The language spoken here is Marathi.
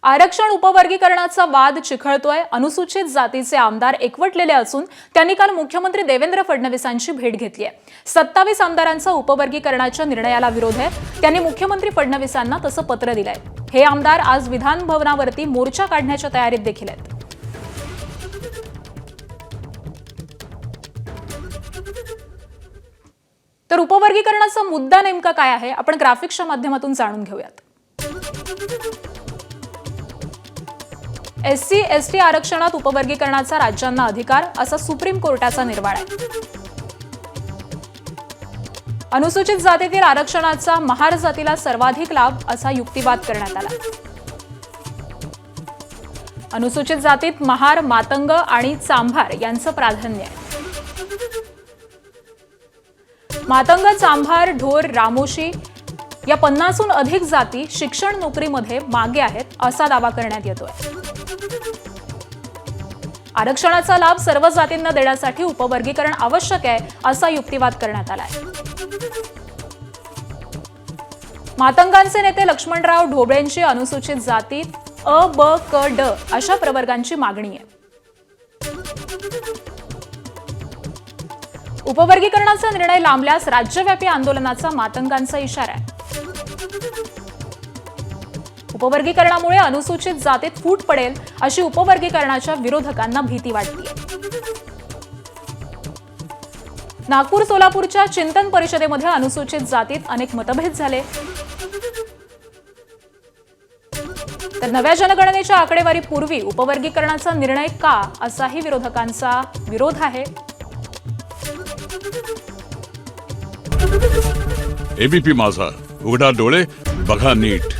आरक्षण उपवर्गीकरणाचा वाद चिखळतोय। अनुसूचित जातीचे आमदार एकवटलेले असून त्यांनी काल मुख्यमंत्री देवेंद्र फडणवीसांची भेट घेतली आहे। 27 आमदारांचा उपवर्गीकरणाच्या निर्णयाला विरोध आहे। त्यांनी मुख्यमंत्री फडणवीसांना तसं पत्र दिलंय। हे आमदार आज विधान भवनावरती मोर्चा काढण्याच्या तयारीत देखील आहेत। तर उपवर्गीकरणाचा मुद्दा नेमका काय आहे आपण ग्राफिक्सच्या माध्यमातून जाणून घेऊयात। एससी एसटी आरक्षणात उपवर्गीकरणाचा राज्यांना अधिकार असा सुप्रीम कोर्टाचा निर्वाळा आहे। अनुसूचित जातीतील आरक्षणाचा महार जातीला सर्वाधिक लाभ असा युक्तिवाद करण्यात आला। अनुसूचित जातीत महार, मातंग आणि चांभार यांचं प्राधान्य आहे। मातंग, चांभार, ढोर, रामोशी या 50हून अधिक जाती शिक्षण नोकरीमध्ये मागे आहेत असा दावा करण्यात येतोय। आरक्षणाचा लाभ सर्व जातींना देण्यासाठी उपवर्गीकरण आवश्यक आहे असा युक्तिवाद करण्यात आलाय। मातंगांचे नेते लक्ष्मणराव ढोबळेंची अनुसूचित जातीत अ, ब, क, ड अशा प्रवर्गांची मागणी आहे। उपवर्गीकरणाचा निर्णय लांबल्यास राज्यव्यापी आंदोलनाचा मातंगांचा इशारा आहे। उपवर्गीकरणामुळे अनुसूचित जातीत फूट पडेल अशी उपवर्गीकरणाच्या विरोधकांना भीती वाटते। नागपूर सोलापूरच्या चिंतन परिषदेमध्ये अनुसूचित जातीत अनेक मतभेद झाले। तर नव्या जनगणनेच्या आकडेवारीपूर्वी उपवर्गीकरणाचा निर्णय का असाही विरोधकांचा विरोध आहे। एबीपी माझा, उघडा डोळे बघा नीट।